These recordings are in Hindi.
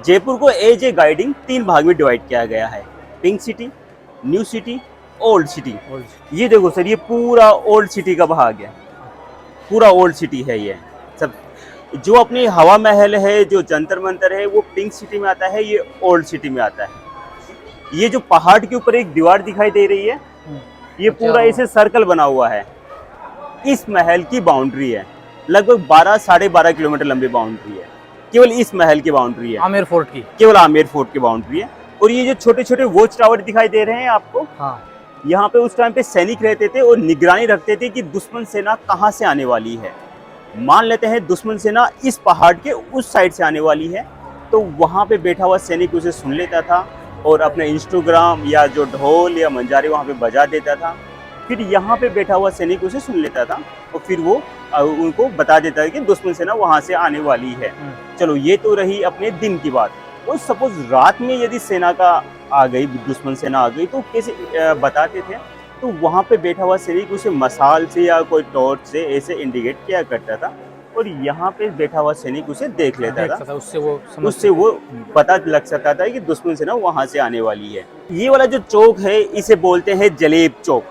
जयपुर को एज ए गाइडिंग 3 भाग में डिवाइड किया गया है। Pink city, new city, old city. ये देखो सर, ये पूरा ओल्ड सिटी का भाग है, पूरा ओल्ड सिटी है ये सब। जो अपने हवा महल है, जो जंतर मंतर है, वो पिंक सिटी में आता है, ये ओल्ड सिटी में आता है। ये जो पहाड़ के ऊपर एक दीवार दिखाई दे रही है, ये पूरा इसे सर्कल बना हुआ है। इस महल की बाउंड्री है, लगभग 12 साढ़े 12 किलोमीटर लंबी बाउंड्री है। केवल इस महल की बाउंड्री है, आमेर फोर्ट की, केवल आमेर फोर्ट की बाउंड्री है। और ये जो छोटे छोटे वॉच टावर दिखाई दे रहे हैं आपको, हाँ, यहाँ पे उस टाइम पे सैनिक रहते थे और निगरानी रखते थे कि दुश्मन सेना कहाँ से आने वाली है। मान लेते हैं दुश्मन सेना इस पहाड़ के उस साइड से आने वाली है, तो वहाँ पे बैठा हुआ सैनिक उसे सुन लेता था और अपने इंस्टाग्राम या जो ढोल या मंजारे वहाँ पे बजा देता था। फिर यहाँ पे बैठा हुआ सैनिक उसे सुन लेता था और फिर वो उनको बता देता था कि दुश्मन सेना वहाँ से आने वाली है। चलो, ये तो रही अपने दिन की बात। और सपोज रात में यदि सेना का आ गई, दुश्मन सेना आ गई, तो कैसे बताते थे? तो वहाँ पे बैठा हुआ सैनिक उसे मसाल से या कोई टॉर्च से ऐसे इंडिकेट किया करता था और यहाँ पे बैठा हुआ सैनिक उसे देख लेता था। उससे वो पता लग सकता था कि दुश्मन सेना वहाँ से आने वाली है। ये वाला जो चौक है, इसे बोलते हैं जलेब चौक।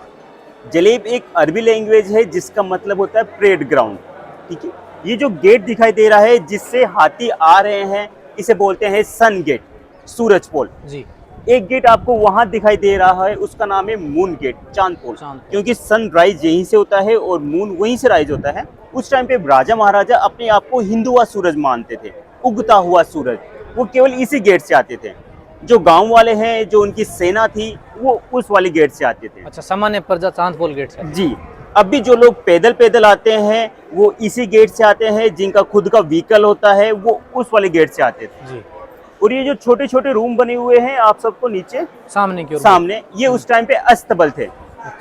जलेब एक अरबी लैंग्वेज है जिसका मतलब होता है परेड ग्राउंड। ठीक है, ये जो गेट दिखाई दे रहा है जिससे हाथी आ रहे हैं, इसे बोलते हैं सन गेट, सूरज पोल जी। एक गेट आपको वहां दिखाई दे रहा है, उसका नाम है मून गेट, चांद पोल, क्योंकि सनराइज यहीं से होता है और मून वहीं से राइज होता है। उस टाइम पे राजा महाराजा अपने आप को हिंदुआ सूरज मानते थे, उगता हुआ सूरज, वो केवल इसी गेट से आते थे। जो गांव वाले हैं, जो उनकी सेना थी, वो उस वाले गेट से आते थे। अच्छा, सामान्य प्रजा चांद पोल गेट से जी। अब भी जो लोग पैदल पैदल आते हैं वो इसी गेट से आते हैं, जिनका खुद का व्हीकल होता है वो उस वाले गेट से आते थे जी। और ये जो छोटे छोटे रूम बने हुए हैं आप सबको नीचे सामने की ओर, सामने, ये उस टाइम पे अस्तबल थे,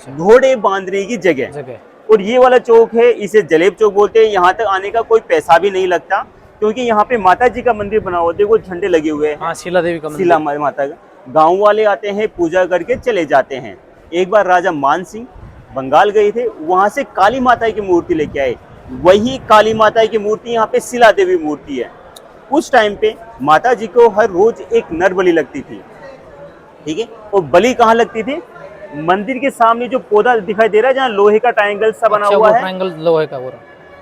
घोड़े बांधने की जगह। और ये वाला चौक है, इसे जलेब चौक बोलते हैं। यहाँ तक आने का कोई पैसा भी नहीं लगता, क्योंकि यहाँ पे माता जी का मंदिर बना हुआ है, देखो झंडे लगे हुए हैं, शीला देवी का मंदिर, शीला माता का। गाँव वाले आते हैं, पूजा करके चले जाते हैं। एक बार राजा मान सिंह बंगाल गए थे, वहां से काली माता की मूर्ति लेके आए। वही काली माता की मूर्ति यहाँ पे शीला देवी मूर्ति है। उस टाइम पे माता जी को हर रोज एक नर बलि लगती थी। ठीक है, और बलि कहाँ लगती थी? मंदिर के सामने जो पौधा दिखाई दे रहा है, जहाँ लोहे का ट्रायंगल सा बना हुआ है, ट्रायंगल लोहे का,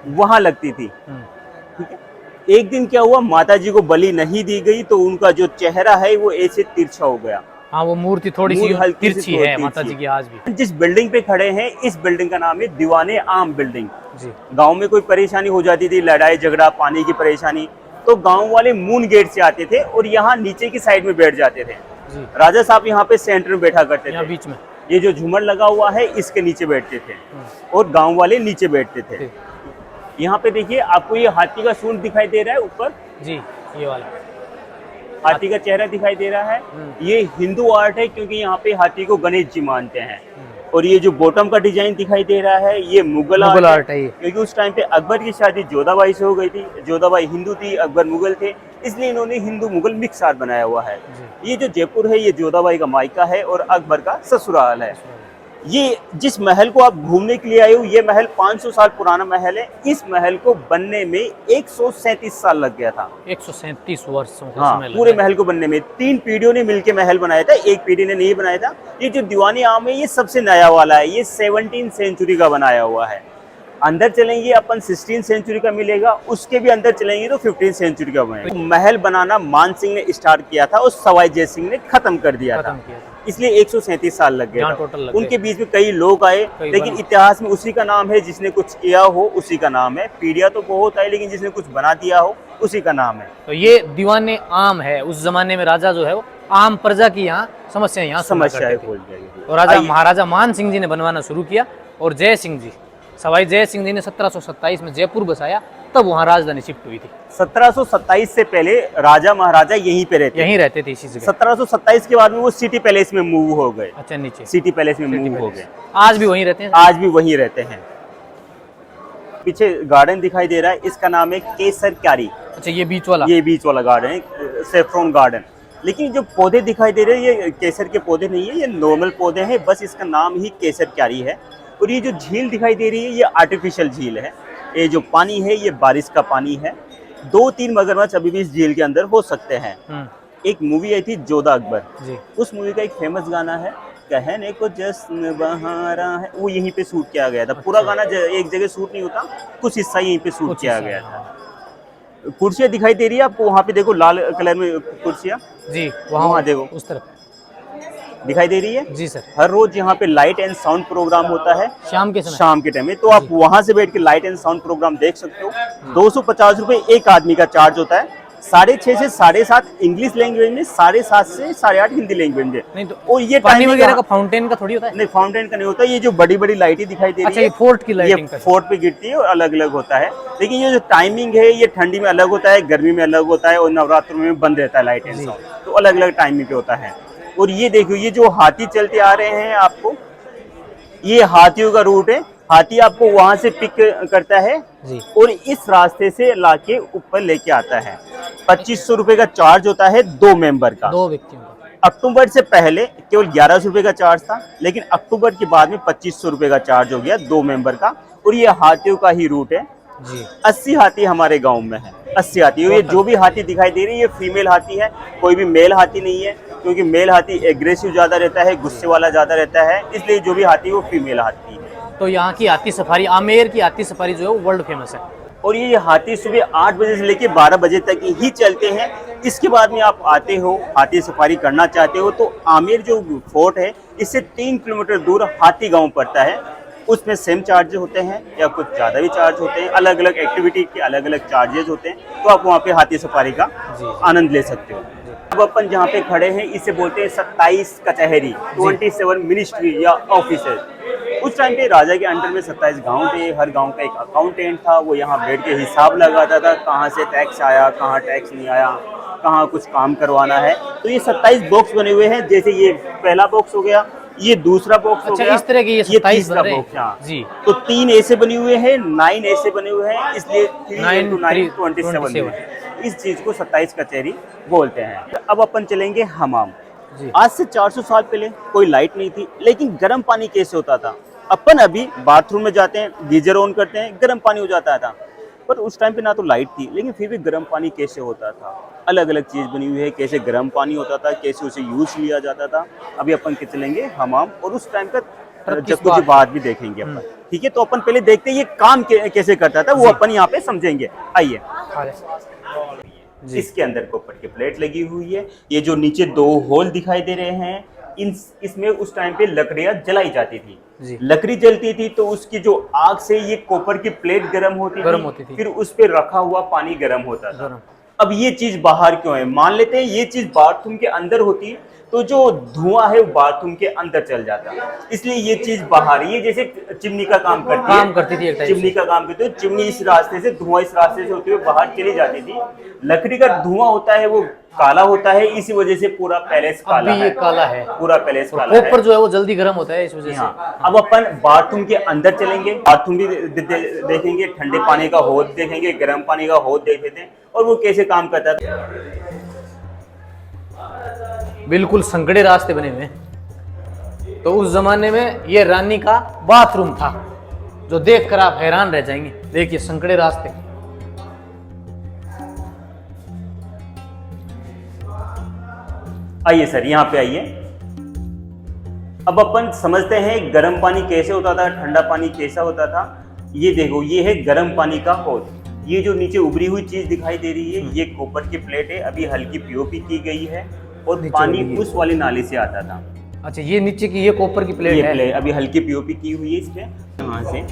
वहां लगती थी। ठीक है, एक दिन क्या हुआ, माता जी को बलि नहीं दी गई तो उनका जो चेहरा है वो ऐसे तिरछा हो गया। हाँ, वो मूर्ति थोड़ी सी तिरछी है माता जी की आज भी। जिस बिल्डिंग पे खड़े हैं, इस बिल्डिंग का नाम है दीवाने आम बिल्डिंग जी। गांव में कोई परेशानी हो जाती थी, लड़ाई झगड़ा, पानी की परेशानी, तो गांव वाले मून गेट से आते थे और यहाँ नीचे की साइड में बैठ जाते थे जी। राजा साहब यहाँ पे सेंटर में बैठा करते थे, बीच में ये जो झूमर लगा हुआ है इसके नीचे बैठते थे और गाँव वाले नीचे बैठते थे। यहाँ पे देखिए, आपको ये हाथी का सूंड दिखाई दे रहा है ऊपर जी, ये वाला हाथी का चेहरा दिखाई दे रहा है। ये हिंदू आर्ट है, क्योंकि यहाँ पे हाथी को गणेश जी मानते हैं। और ये जो बॉटम का डिजाइन दिखाई दे रहा है, ये मुगल आर्ट है, क्योंकि उस टाइम पे अकबर की शादी जोधाबाई से हो गई थी। जोधाबाई हिंदू थी, अकबर मुगल थे, इसलिए इन्होंने हिंदू मुगल मिक्स आर्ट बनाया हुआ है। ये जो जयपुर है, ये जोधाबाई का मायका है और अकबर का ससुराल है। ये जिस महल को आप घूमने के लिए आए हो, ये महल 500 साल पुराना महल है। इस महल को बनने में 137 साल लग गया था। 137 वर्षों का समय पूरे महल को बनने में। 3 पीढ़ियों ने मिलकर महल बनाया था, एक पीढ़ी ने नहीं बनाया था। ये जो दीवानी आम है, ये सबसे नया वाला है, ये 17वीं सेंचुरी का बनाया हुआ है। अंदर चलेंगे अपन 16वीं सेंचुरी का मिलेगा, उसके भी अंदर चलेंगे तो 15वीं सेंचुरी का बनेगा। महल बनाना मान सिंह ने स्टार्ट किया था और सवाई जय सिंह ने खत्म कर दिया था, इसलिए 137 साल लग गए टोटल। उनके बीच में कई लोग आए, लेकिन इतिहास में उसी का नाम है जिसने कुछ किया हो, उसी का नाम है। पीढ़ियां तो बहुत है, लेकिन जिसने कुछ बना दिया हो उसी का नाम है। तो ये दीवाने आम है। उस जमाने में राजा जो है वो आम प्रजा की यहाँ समस्याएं खोल जाएगी। और राजा महाराजा मान सिंह जी ने बनवाना शुरू किया और जय सिंह जी, सवाई जय सिंह जी ने 1727 में जयपुर बसाया, तब वहाँ राजधानी शिफ्ट हुई थी। 1727 से पहले राजा महाराजा यहीं रहते थे इसी जगह। 1727 के बाद में वो सिटी पैलेस में मूव हो गए। अच्छा, नीचे सिटी पैलेस में मूव हो गए। आज भी वहीं रहते हैं, आज भी वहीं रहते हैं। पीछे गार्डन दिखाई दे रहा है, इसका नाम है केसर क्यारी। अच्छा, ये बीच वाला गार्डन है, सेफ्रॉन गार्डन। लेकिन जो पौधे दिखाई दे रहे हैं, ये केसर के पौधे नहीं है, ये नॉर्मल पौधे हैं, बस इसका नाम ही केसर क्यारी है। और ये जो झील दिखाई दे रही है, ये आर्टिफिशियल झील है। ये जो पानी है, ये बारिश का पानी है। 2-3 मगरमच्छ अभी भी इस झील के अंदर हो सकते हैं। एक मूवी आई थी जोधा अकबर जी। उस मूवी का एक फेमस गाना है कहने को जश्न बहारा है, वो यहीं पे शूट किया गया था। पूरा गाना एक जगह शूट नहीं होता, कुछ हिस्सा यहीं पे शूट किया गया था। कुर्सियाँ दिखाई दे रही है आपको, वहाँ पे देखो लाल कलर में कुर्सियाँ जी, वहाँ देखो उस तरफ दिखाई दे रही है। जी सर। हर रोज यहाँ पे लाइट एंड साउंड प्रोग्राम होता है शाम के समय। शाम के टाइम में, तो आप वहां से बैठ के लाइट एंड साउंड प्रोग्राम देख सकते हो। 250 रुपए एक आदमी का चार्ज होता है। 6:30 से 7:30 इंग्लिश लैंग्वेज में, 7:30 से 8:30 हिंदी लैंग्वेज में। नहीं तो और ये पानी timing वगैरह का फाउंटेन का थोड़ी होता है? नहीं, फाउंटेन का नहीं होता। ये जो बड़ी बड़ी लाइटें दिखाई दे रही अच्छा, है, ये फोर्ट की लाइटिंग ये फोर्ट पे गिरती है और अलग अलग होता है। लेकिन ये जो टाइमिंग है, ये ठंडी में अलग होता है, गर्मी में अलग होता है, और नवरात्रों में बंद रहता है लाइट एंड साउंड, तो अलग अलग टाइमिंग पे होता है। और ये देखो, ये जो हाथी चलते आ रहे हैं आपको, ये हाथियों का रूट है। हाथी आपको वहां से पिक करता है जी। और इस रास्ते से लाके ऊपर लेके आता है। 2500 रुपए का चार्ज होता है 2 मेंबर का। 2 व्यक्तियों का। अक्टूबर से पहले केवल 1100 रुपए का चार्ज था, लेकिन अक्टूबर के बाद में 2500 रुपए का चार्ज हो गया 2 मेंबर का। और ये हाथियों का ही रूट है जी। 80 हाथी हमारे गांव में है। 80 हाथी। ये जो भी हाथी दिखाई दे रही है, ये फीमेल हाथी है, कोई भी मेल हाथी नहीं है, क्योंकि मेल हाथी एग्रेसिव ज्यादा रहता है, गुस्से वाला ज्यादा रहता है, इसलिए जो भी हाथी है वो फीमेल हाथी है। तो यहाँ की हाथी सफारी, आमेर की हाथी सफारी जो है वो वर्ल्ड फेमस है। और ये हाथी सुबह 8 बजे से लेके 12 बजे तक ही चलते हैं। इसके बाद में आप आते हो, हाथी सफारी करना चाहते हो, तो आमेर जो फोर्ट है, इससे 3 किलोमीटर दूर हाथी गांव पड़ता है। उसमें सेम चार्ज होते हैं या कुछ ज़्यादा भी चार्ज होते हैं, अलग अलग एक्टिविटी के अलग अलग चार्जेस होते हैं, तो आप वहाँ पे हाथी सफारी का आनंद ले सकते हो। अब अपन जहाँ पे खड़े हैं, इसे बोलते हैं 27 कचहरी, 27 मिनिस्ट्री या ऑफिसर। उस टाइम पे राजा के अंडर में 27 गांव थे। हर गांव का एक अकाउंटेंट था, वो यहाँ बैठ के हिसाब लगाता था, कहाँ से टैक्स आया, कहाँ टैक्स नहीं आया, कहाँ कुछ काम करवाना है। तो ये 27 बॉक्स बने हुए हैं। जैसे ये पहला बॉक्स हो गया, ये दूसरा बॉक्स हो गया, इस तरह के ये 27 तीसरा बॉक्स। हाँ जी। तो 3 ऐसे बने हुए हैं, 9 ऐसे बने हुए हैं, इसलिए 3 × 9 27। इस चीज को 27 कचहरी बोलते हैं। अब अपन चलेंगे हमाम। आज से 400 साल पहले कोई लाइट नहीं थी, लेकिन गर्म पानी कैसे होता था? अपन अभी बाथरूम में जाते हैं, गीजर ऑन करते हैं, गर्म पानी हो जाता था। पर उस टाइम पे ना तो लाइट थी, लेकिन फिर भी गर्म पानी कैसे होता था? अलग अलग चीज बनी हुई है, कैसे गर्म पानी होता था, कैसे उसे यूज लिया जाता था। अभी अपन के चलेंगे हमाम, और उस टाइम का जब कुछ बात भी देखेंगे अपन। ठीक है, तो अपन पहले देखते हैं ये काम कैसे करता था, वो अपन यहाँ पे समझेंगे। आइए। इसके अंदर कॉपर की प्लेट लगी हुई है। ये जो नीचे 2 होल दिखाई दे रहे हैं, इसमें उस टाइम पे लकड़ियां जलाई जाती थी। लकड़ी जलती थी तो उसकी जो आग से ये कॉपर की प्लेट गर्म होती थी। फिर उस पे रखा हुआ पानी गर्म होता था। अब ये चीज बाहर क्यों है? मान लेते हैं ये चीज बाथरूम के अंदर होती तो जो धुआं है वो बाथरूम के अंदर चल जाता, इसलिए ये चीज बाहर। ये जैसे चिमनी का काम करती थी चिमनी का काम करती है। चिमनी इस रास्ते से, धुआं इस रास्ते से होते हुए बाहर चली जाती थी। लकड़ी का धुआं होता है वो काला होता है, इसी वजह से पूरा पैलेस काला है। काला है पूरा पैलेस काला है। कॉपर जो है वो जल्दी गर्म होता है, इस वजह से। अब अपन बाथरूम के अंदर चलेंगे, बाथरूम भी देखेंगे, ठंडे पानी का हौद देखेंगे, गर्म पानी का हौद देख लेते हैं और वो कैसे काम करता था। बिल्कुल संकड़े रास्ते बने हुए हैं। तो उस जमाने में ये रानी का बाथरूम था, जो देखकर आप हैरान रह जाएंगे। देखिए संकड़े रास्ते। आइए सर, यहाँ पे आइए। अब अपन समझते हैं गर्म पानी कैसे होता था, ठंडा पानी कैसा होता था। ये देखो, ये है गर्म पानी का हौद। ये जो नीचे उभरी हुई चीज दिखाई दे रही है, ये कॉपर की प्लेट है, अभी हल्की पीओपी की गई है और पानी उस वाली नाली से आता था। अच्छा, ये नीचे की ये कॉपर की प्लेट है, अभी हल्की पीओपी की हुई है। इसमें यहाँ से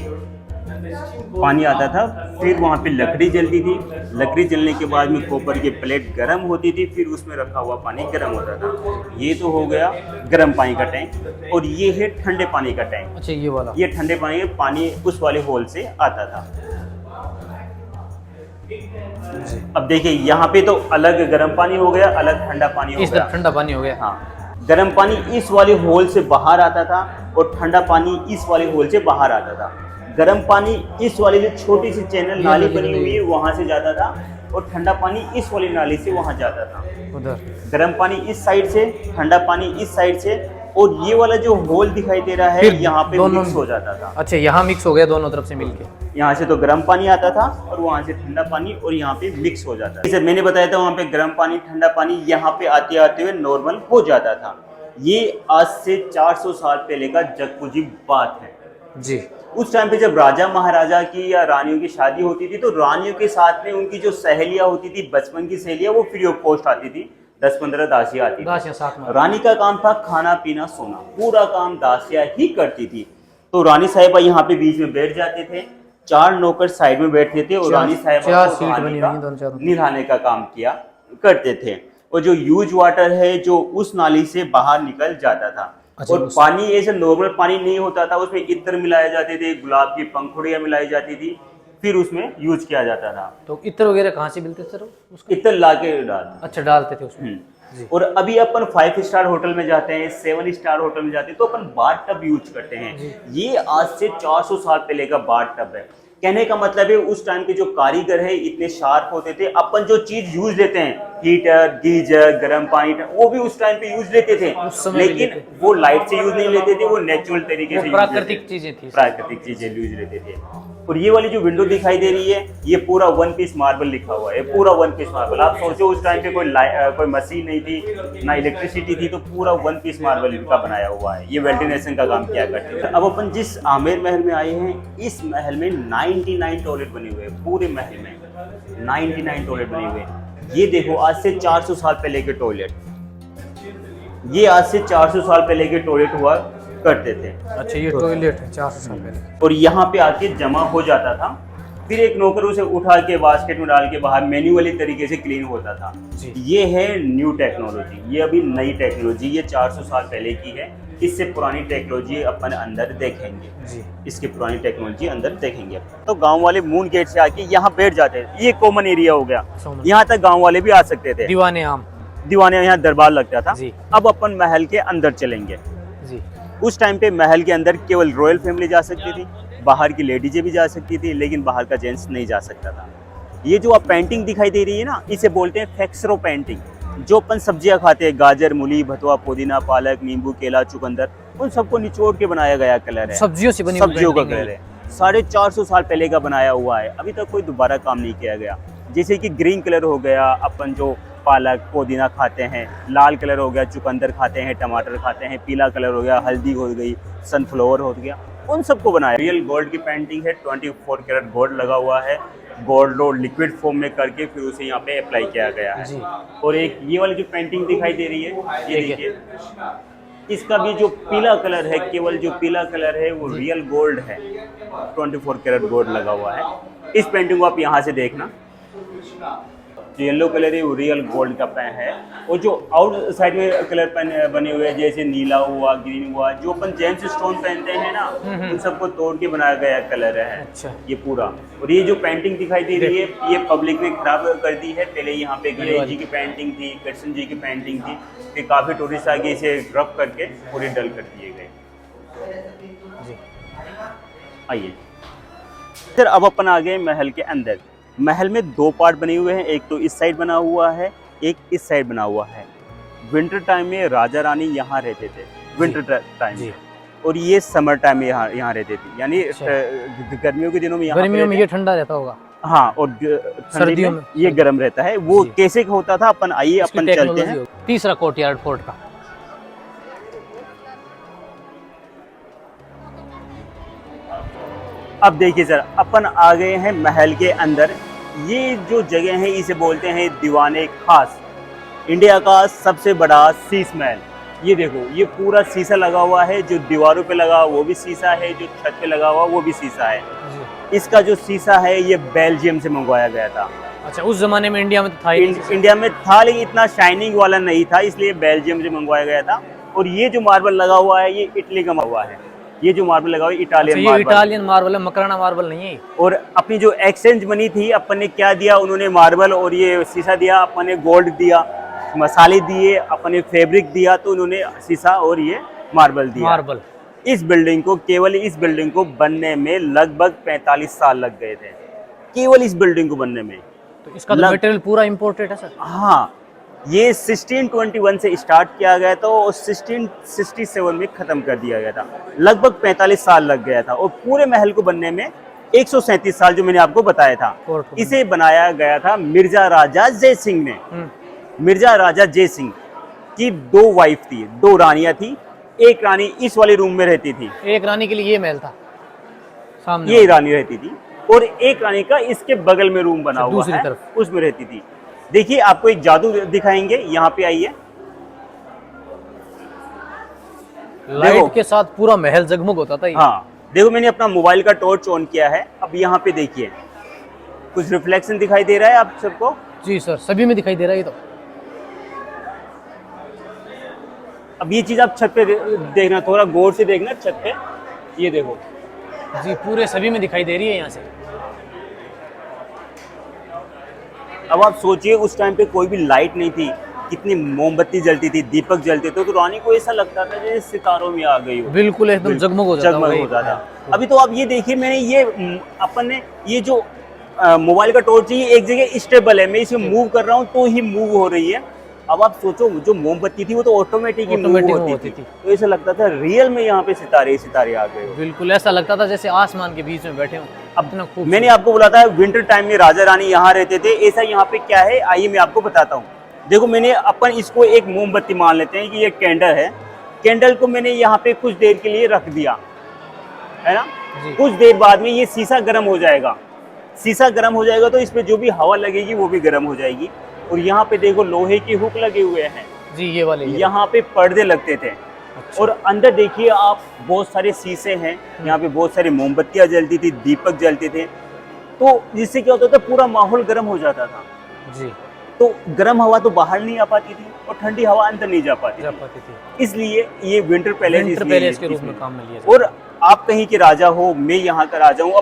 पानी आता था, फिर वहाँ पे लकड़ी जलती थी। लकड़ी जलने के बाद में कॉपर की प्लेट गर्म होती थी, फिर उसमें रखा हुआ पानी गर्म होता था। ये तो हो गया गर्म पानी का टैंक, और ये है ठंडे पानी का टैंक। अच्छा, ये वाला, ये ठंडे पानी उस वाले होल से आता था। अब देखिए, यहाँ पे तो अलग गर्म पानी हो गया, अलग ठंडा पानी हो गया। ठंडा पानी हो गया। हाँ, गर्म पानी इस वाले होल से बाहर आता था और ठंडा पानी इस वाले होल से बाहर आता था। गर्म पानी इस वाली जो छोटी सी चैनल नाली बनी हुई है वहां से जाता था, और ठंडा पानी इस वाली नाली से वहां जाता था। उधर गर्म पानी इस साइड से, ठंडा पानी इस साइड से, और ये वाला जो होल दिखाई दे रहा है फिर यहाँ पे दोनों- मिक्स हो जाता था। अच्छा, यहाँ मिक्स हो गया दोनों तरफ से मिलके। यहाँ से तो गर्म पानी आता था और वहाँ से ठंडा पानी, और यहाँ पे मिक्स हो जाता था। जैसे मैंने बताया था, वहाँ पे गर्म पानी ठंडा पानी यहाँ पे आते आते हुए नॉर्मल हो जाता था। ये आज से 400 साल पहले का जगपूजी बात है जी। उस टाइम पे जब राजा महाराजा की या रानियों की शादी होती थी, तो रानियों के साथ में उनकी जो सहेलियां होती थी, बचपन की सहेलियां, वो फ्री ऑफ कॉस्ट आती थी। 10-15 दासियां आती दासियां साथ में। थी। रानी का काम था खाना पीना सोना, पूरा काम दासियां ही करती थी। तो रानी साहिबा यहाँ पे बीच में बैठ जाते थे, 4 नौकर साइड में बैठते थे और रानी साहिबा चार को सीट पानी बनी का हुई हैं, दोनों चारों। निभाने का काम किया करते थे। और जो यूज वाटर है जो उस नाली से बाहर निकल जाता था। अच्छा, और पानी ऐसे नॉर्मल पानी नहीं होता था, उसमें इत्र मिलाए जाते थे, गुलाब की पंखुड़ियां मिलाई जाती थी, फिर उसमें यूज किया जाता था। तो इत्र वगैरह कहाँ से मिलते थे उसका? इत्र ला के डाल। अच्छा, डालते थे उसमें। जी। और अभी अपन 5 स्टार होटल में जाते हैं, 7 स्टार होटल में जाते हैं, तो अपन बाथ टब यूज करते हैं। ये आज से 400 साल पहले का बाथ टब है। कहने का मतलब है उस टाइम के जो कारीगर है इतने शार्प होते थे। अपन जो चीज यूज लेते हैं, हीटर, गीजर, गर्म पानी, वो भी उस टाइम पे यूज लेते थे, उस समय लेकिन वो लाइट से यूज नहीं लेते थे, वो नेचुरल तरीके से प्राकृतिक चीजें थी। प्राकृतिक चीजें यूज लेते थे। और ये वाली जो विंडो दिखाई दे रही है, ये पूरा 1 पीस मार्बल लिखा हुआ है, पूरा 1 पीस मार्बल। आप सोचो उस टाइम पे कोई मशीन नहीं थी, ना इलेक्ट्रिसिटी थी, तो पूरा 1 पीस मार्बल का बनाया हुआ है। ये वेंटिलेशन का काम किया करते थे। अब अपन जिस आमेर महल में आए हैं, इस महल में 99 टॉयलेट बने हुए हैं। पूरे महल में 99 टॉयलेट बने हुए हैं। ये देखो, आज से 400 साल पहले के टॉयलेट, ये आज से 400 साल पहले के टॉयलेट हुआ करते थे। अच्छा, ये टॉयलेट है 400 साल पहले। और यहाँ पे आके जमा हो जाता था, फिर एक नौकर उसे उठा के बास्केट में डाल के बाहर मैन्युअली तरीके से क्लीन होता था। जी। ये है न्यू टेक्नोलॉजी, ये अभी नई टेक्नोलॉजी, ये 400 साल पहले की है। इससे पुरानी टेक्नोलॉजी अपन अंदर देखेंगे जी। इसकी पुरानी टेक्नोलॉजी अंदर देखेंगे। तो गांव वाले मून गेट से आके यहाँ बैठ जाते हैं। ये कॉमन एरिया हो गया, यहाँ तक गांव वाले भी आ सकते थे। दीवाने आम, दीवाने यहाँ दरबार लगता था। जी। अब अपन महल के अंदर चलेंगे। जी। उस टाइम पे महल के अंदर केवल रॉयल फैमिली जा सकती थी, बाहर की लेडीजें भी जा सकती थी, लेकिन बाहर का जेंट्स नहीं जा सकता था। ये जो आप पेंटिंग दिखाई दे रही है ना, इसे बोलते हैं फ्लेक्सरो पेंटिंग। जो अपन सब्जियां खाते हैं, गाजर, मूली, भतवा, पुदीना, पालक, नींबू, केला, चुकंदर, उन सबको निचोड़ के बनाया गया कलर है। सब्जियों से बनी सब्जियों का कलर है। 450 साल पहले का बनाया हुआ है, अभी तक कोई दोबारा काम नहीं किया गया। जैसे कि ग्रीन कलर हो गया, अपन जो पालक, पुदीना खाते हैं, लाल कलर हो गया, चुकंदर खाते हैं, टमाटर खाते हैं, पीला कलर हो गया, हल्दी हो गई, सनफ्लावर हो गया, उन सबको बनाया। रियल गोल्ड की पेंटिंग है, 24 कैरेट गोल्ड लगा हुआ है। गोल्ड रो लिक्विड फॉर्म में करके फिर उसे यहाँ पे अप्लाई किया गया है। जी। और एक ये वाली जो पेंटिंग दिखाई दे रही है, ये देखिए, इसका भी जो पीला कलर है, केवल जो पीला कलर है वो रियल गोल्ड है, 24 कैरेट गोल्ड लगा हुआ है। इस पेंटिंग को आप यहाँ से देखना, जो येलो कलर है वो रियल गोल्ड का पेन है। और जो आउट साइड में कलर पेन बने हुए हैं, जैसे नीला हुआ, ग्रीन हुआ, जो अपन जेम्स स्टोन पहनते हैं ना, उन सबको तोड़ के बनाया गया कलर है। अच्छा। ये पूरा। और ये जो पेंटिंग दिखाई दे रही है, ये पब्लिक ने खराब कर दी है। पहले यहाँ पे गणेश जी की पेंटिंग थी, कृष्ण जी की पेंटिंग थी, फिर काफ़ी टूरिस्ट आके इसे रब करके पूरी डल कर दिए गए। जी। आइए सर, अब अपन आ गए महल के अंदर। महल में 2 पार्ट बने हुए हैं, एक तो इस साइड बना हुआ है, एक इस साइड बना हुआ है। विंटर टाइम में राजा रानी यहाँ रहते थे, विंटर टाइम में, और ये समर टाइम में यहाँ रहते थे, यानी गर्मियों के दिनों में यहाँ गर्मियों में ये ठंडा रहता होगा। हाँ, और सर्दियों में ये गर्म रहता है। वो कैसे होता था, अपन आइए अपन चलते हैं। तीसरा कोर्टयार्ड फोर्ट का। अब देखिए सर, अपन आ गए हैं महल के अंदर। ये जो जगह है इसे बोलते हैं दीवाने खास। इंडिया का सबसे बड़ा शीश महल। ये देखो, ये पूरा शीशा लगा हुआ है, जो दीवारों पे लगा वो भी शीशा है, जो छत पे लगा हुआ वो भी शीशा है। इसका जो शीशा है ये बेल्जियम से मंगवाया गया था। अच्छा, उस जमाने में इंडिया में तो था ही नहीं। इंडिया में था, लेकिन इतना शाइनिंग वाला नहीं था, इसलिए बेल्जियम से मंगवाया गया था। और ये जो मार्बल लगा हुआ है ये इटली का हुआ है। ये जो मार्बल लगा हुआ है इटालियन मार्बल। इटालियन मार्बल है, मकराना मार्बल नहीं है। और अपनी जो एक्सचेंज मनी थी, अपन ने क्या दिया, उन्होंने मार्बल और ये शीशा दिया, अपन ने गोल्ड दिया, मसाले दिए, अपन ने फैब्रिक दिया, तो उन्होंने शीशा और ये मार्बल दिया। मार्बल। इस बिल्डिंग को, केवल इस बिल्डिंग को बनने में लगभग 45 साल लग गए थे, केवल इस बिल्डिंग को बनने में। तो इसका तो मटेरियल पूरा इंपोर्टेड है सर। हाँ, ये 1621 से स्टार्ट किया गया था और 1667 में ख़त्म कर दिया गया था। लगभग 45 साल लग गया था और पूरे महल को बनने में 137 साल, जो मैंने आपको बताया था। इसे बनाया गया था मिर्जा राजा जय सिंह ने। मिर्जा राजा जय सिंह की 2 वाइफ थी, 2 रानियां थी। एक रानी इस वाले रूम में रहती थी, एक रानी के लिए ये महल था सामने, ये रानी रहती थी, और एक रानी का इसके बगल में रूम बना हुआ दूसरी है, तरफ उसमें रहती थी। देखिए आपको एक जादू दिखाएंगे, यहाँ पे आइए। लाइट के साथ पूरा महल जगमग होता था। हाँ देखो, मैंने अपना मोबाइल का टॉर्च ऑन किया है। अब यहाँ पे देखिए कुछ रिफ्लेक्शन दिखाई दे रहा है आप सबको? जी सर, सभी में दिखाई दे रहा है ये तो। अब ये चीज आप छत पे देखना, थोड़ा गौर से देखना छत पे, ये देखो जी, पूरे सभी में दिखाई दे रही है यहाँ से। अब आप सोचिए उस टाइम पे कोई भी लाइट नहीं थी, कितनी मोमबत्ती जलती थी, दीपक जलते थे, तो रानी को ऐसा लगता था जैसे सितारों में आ गई हो। बिल्कुल एकदम जगमग हो जाता था। अभी तो आप ये देखिए, मैंने ये अपन ने ये जो मोबाइल का टॉर्च है, ये एक जगह स्टेबल है, मैं इसे मूव कर रहा हूँ तो ही मूव हो रही है। अब आप सोचो, जो मोमबत्ती थी वो तो ऑटोमेटिक ही मूव होती थी, तो ऐसा लगता था रियल में यहाँ पे सितारे सितारे आ गए। बिल्कुल ऐसा लगता था जैसे आसमान के बीच में बैठे हो। अब मैंने आपको बोला था विंटर टाइम में राजा रानी यहाँ रहते थे, ऐसा यहाँ पे क्या है आइए मैं आपको बताता हूँ। देखो, मैंने अपन इसको एक मोमबत्ती मान लेते हैं कि ये कैंडल है। कैंडल को मैंने यहाँ पे कुछ देर के लिए रख दिया है ना, कुछ देर बाद में ये शीशा गर्म हो जाएगा। शीशा गर्म हो जाएगा तो इस पे जो भी हवा लगेगी वो भी गर्म हो जाएगी। और यहाँ पे देखो लोहे की हुक लगे हुए हैं जी, ये वाले यहाँ पे पर्दे लगते थे। अच्छा। और अंदर देखिए आप, बहुत सारे शीशे हैं, यहाँ पे बहुत सारी मोमबत्तियां जलती थी, दीपक जलते थे, तो जिससे क्या होता था पूरा माहौल गर्म हो जाता था जी। तो गर्म हवा तो बाहर नहीं आ पाती थी और ठंडी हवा अंदर नहीं जा पाती थी। इसलिए ये विंटर पैलेस के रूप में काम में लिया। और आप कहीं के राजा हो, मैं यहाँ का राजा हूँ,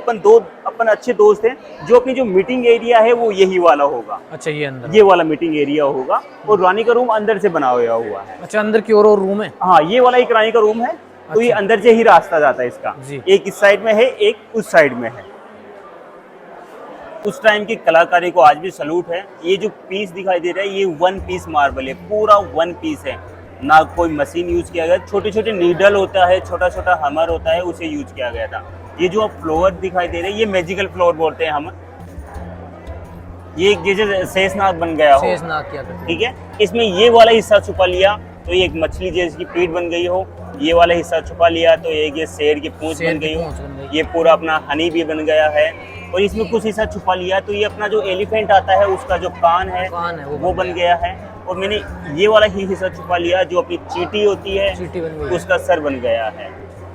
अपन अच्छे दोस्त हैं, जो अपनी जो मीटिंग एरिया है वो यही वाला होगा। अच्छा, ये अंदर, ये वाला मीटिंग एरिया होगा और रानी का रूम अंदर से बना हुआ है। अच्छा, अंदर की ओर और रूम है? हाँ, ये वाला एक रानी का रूम है। तो ये अंदर से ही रास्ता जाता है इसका, एक इस साइड में है, एक उस साइड में है। उस टाइम की कलाकारी को आज भी सलूट है। ये जो पीस दिखाई दे रहा है ये 1 पीस मार्बल है, पूरा 1 पीस है, ना कोई मशीन यूज किया गया। छोटे छोटे नीडल होता है, छोटा छोटा हमर होता है, उसे यूज किया गया था। ये जो फ्लोर दिखाई दे रहे हैं ये मैजिकल फ्लोर बोलते हैं हम। ये एक जैसे शेषनाग बन गया हो, शेषनाग क्या करते हैं, ठीक है। इसमें ये वाला हिस्सा छुपा लिया तो ये एक मछली जैसी पीठ बन गई हो, ये वाला हिस्सा छुपा लिया तो एक ये शेर की पूंछ बन गई हो, ये पूरा अपना हनी भी बन गया है। और इसमें कुछ हिस्सा छुपा लिया तो ये अपना जो एलिफेंट आता है उसका जो कान है वो बन गया है। और मैंने ये वाला ही हिस्सा छुपा लिया जो अपनी चींटी होती है, उसका सर बन गया है।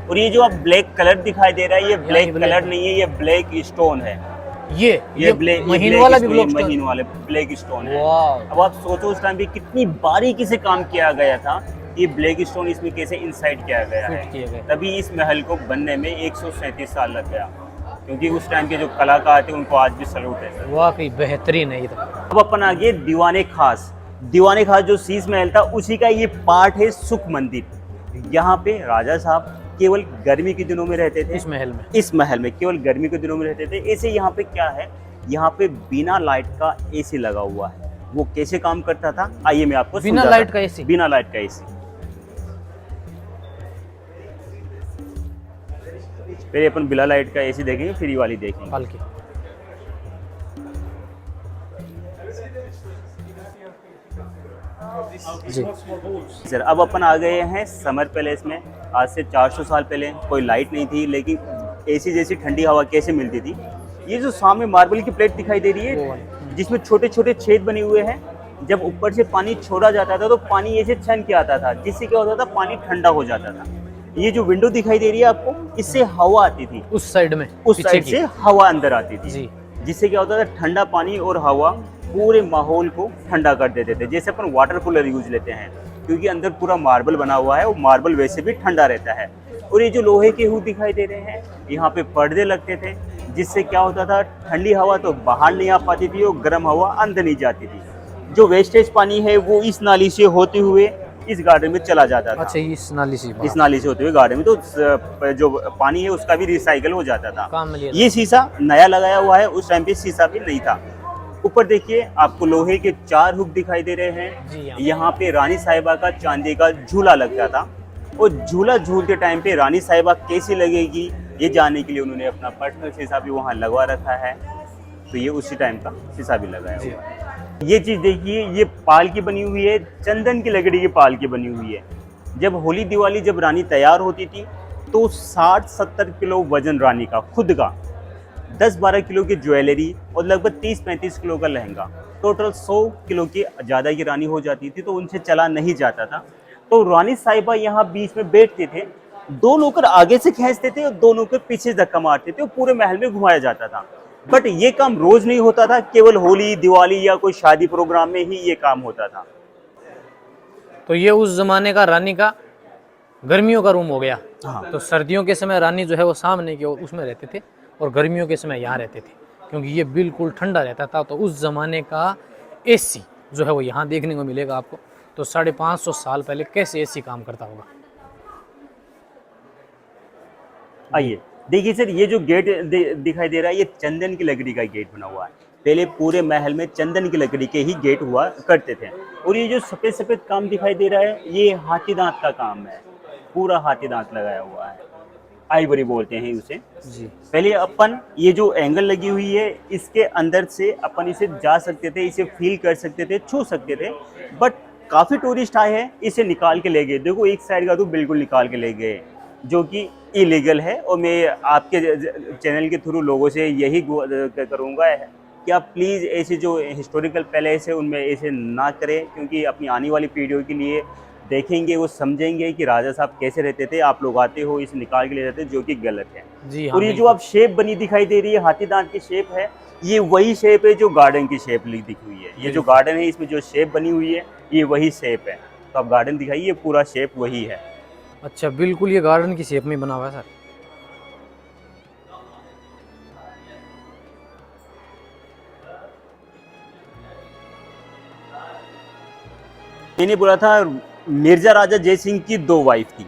और ये जो आप ब्लैक कलर दिखाई दे रहा है, ये ब्लैक कलर नहीं है, ये ब्लैक स्टोन है। ये ब्लैक महीन वाले ब्लैक स्टोन है। अब आप सोचो उस टाइम पे कितनी बारीकी से काम किया गया था। ये ब्लैक स्टोन इसमें कैसे इंसाइड किया गया है, तभी इस महल को बनने में 137 साल लग गया, क्योंकि उस टाइम के जो कलाकार थे उनको आज भी सलूट है। वाकई बेहतरीन है ये तो। अब अपन आ गए दीवाने खास। दीवाने खास जो शीश महल था उसी का ये पार्ट है सुख मंदिर। यहाँ पे राजा साहब केवल गर्मी के दिनों में रहते थे। इस महल में केवल गर्मी के दिनों में रहते थे। ऐसे यहाँ पे क्या है, यहाँ पे बिना लाइट का एसी लगा हुआ है। वो कैसे काम करता था आइए मैं आपको बिना लाइट का एसी? बिना लाइट का एसी। फिर अपन बिना लाइट का एसी देखेंगे, फिर ये वाली देखेंगे। जी सर, अब अपन आ गए हैं समर पैलेस में। आज से 400 साल पहले कोई लाइट नहीं थी, लेकिन एसी जैसी ठंडी हवा कैसे मिलती थी। ये जो सामने मार्बल की प्लेट दिखाई दे रही है जिसमें छोटे छोटे छेद बने हुए हैं, जब ऊपर से पानी छोड़ा जाता था तो पानी ऐसे छन के आता था, जिससे क्या होता था पानी ठंडा हो जाता था। ये जो विंडो दिखाई दे रही है आपको, इससे हवा आती थी उस साइड में, उस साइड से हवा अंदर आती थी, जिससे क्या होता था ठंडा पानी और हवा पूरे माहौल को ठंडा कर देते थे। जैसे अपन वाटर कूलर यूज लेते हैं, क्योंकि अंदर पूरा मार्बल बना हुआ है और मार्बल वैसे भी ठंडा रहता है। और ये जो लोहे के हुक दिखाई दे रहे हैं, यहाँ पे पर्दे लगते थे, जिससे क्या होता था ठंडी हवा तो बाहर नहीं आ पाती थी और गर्म हवा अंदर नहीं जाती थी। जो वेस्टेज पानी है वो इस नाली से होते हुए इस गार्डन में चला जाता था। अच्छा, इस नाली से होते हुए गार्डन में, तो जो पानी है उसका भी रिसाइकल हो जाता था। काम में लिया। ये शीशा नया लगाया हुआ है, उस टाइम पे शीशा भी नहीं था। ऊपर देखिए आपको लोहे के 4 हुक दिखाई दे रहे हैं। जी हाँ। यहाँ पे रानी साहिबा का चांदी का झूला लगता था, और झूला झूलते टाइम पे रानी साहिबा कैसी लगेगी ये जानने के लिए उन्होंने अपना पर्सनल शीशा भी वहाँ लगवा रखा है। तो ये उसी टाइम का शीशा भी लगाया हुआ है। ये चीज़ देखिए, ये पाल की बनी हुई है, चंदन की लकड़ी की पाल की बनी हुई है। जब होली दिवाली जब रानी तैयार होती थी तो 60-70 किलो वजन रानी का खुद का, 10-12 किलो की ज्वेलरी और लगभग 30-35 किलो का लहंगा, टोटल 100 किलो की ज़्यादा की रानी हो जाती थी, तो उनसे चला नहीं जाता था। तो रानी साहिबा यहाँ बीच में बैठते थे, 2 नौकर आगे से खींचते थे और 2 नौकर पीछे धक्का मारते थे और पूरे महल में घुमाया जाता था। बट ये काम रोज नहीं होता था, केवल होली दिवाली या कोई शादी प्रोग्राम में ही ये काम होता था। तो ये उस जमाने का रानी का गर्मियों का रूम हो गया। हाँ। तो सर्दियों के समय रानी जो है वो सामने की ओर उसमें रहते थे, और गर्मियों के समय यहाँ रहते थे, क्योंकि ये बिल्कुल ठंडा रहता था। तो उस जमाने का एसी जो है वो यहाँ देखने को मिलेगा आपको। तो 550 साल पहले कैसे एसी काम करता होगा। आइए देखिए सर, ये जो गेट दिखाई दे रहा है, ये चंदन की लकड़ी का गेट बना हुआ है। पहले पूरे महल में चंदन की लकड़ी के ही गेट हुआ करते थे। और ये जो सफ़ेद सफ़ेद काम दिखाई दे रहा है, ये हाथी दांत का काम है, पूरा हाथी दांत लगाया हुआ है, आइवरी बोलते हैं उसे जी। पहले अपन ये जो एंगल लगी हुई है, इसके अंदर से अपन इसे जा सकते थे, इसे फील कर सकते थे, छू सकते थे। बट काफ़ी टूरिस्ट आए हैं, इसे निकाल के ले गए। देखो एक साइड का तो बिल्कुल निकाल के ले गए, जो कि इलीगल है। और मैं आपके चैनल के थ्रू लोगों से यही करूँगा कि आप प्लीज़ ऐसे जो हिस्टोरिकल पैलेस है उनमें ऐसे ना करें, क्योंकि अपनी आने वाली पीढ़ियों के लिए देखेंगे, वो समझेंगे कि राजा साहब कैसे रहते थे। आप लोग आते हो इसे निकाल के ले जाते हैं, जो कि गलत है। जी हाँ। और ये जो आप शेप बनी दिखाई दे रही है, हाथी दांत की शेप है, ये वही शेप है जो गार्डन की शेप दिखी हुई है। ये जो गार्डन है इसमें जो शेप बनी हुई है, ये वही शेप है। तो आप गार्डन दिखाइए, पूरा शेप वही है। अच्छा, बिल्कुल ये गार्डन की शेप में बना हुआ है सर। मैंने बोला था मिर्जा राजा जय सिंह की 2 वाइफ थी,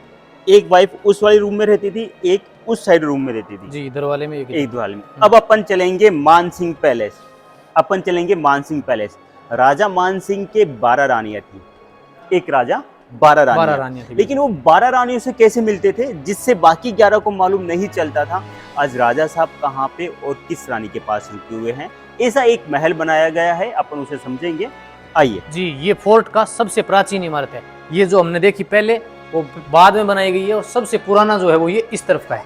एक वाइफ उस वाले रूम में रहती थी, एक उस साइड रूम में रहती थी। जी, इधर वाले में एक द्वार में। अब अपन चलेंगे मान सिंह पैलेस। अपन चलेंगे मान सिंह पैलेस। राजा मान सिंह के 12 रानियां थी, एक राजा 12 रानियां थी। लेकिन वो 12 रानियों से कैसे मिलते थे, जिससे बाकी 11 को मालूम नहीं चलता था आज राजा साहब कहाँ पे और किस रानी के पास रुके हुए हैं। ऐसा एक महल बनाया गया है, अपन उसे समझेंगे। आइए जी, ये फोर्ट का सबसे प्राचीन इमारत है। ये जो हमने देखी पहले वो बाद में बनाई गई है, और सबसे पुराना जो है वो ये इस तरफ का है।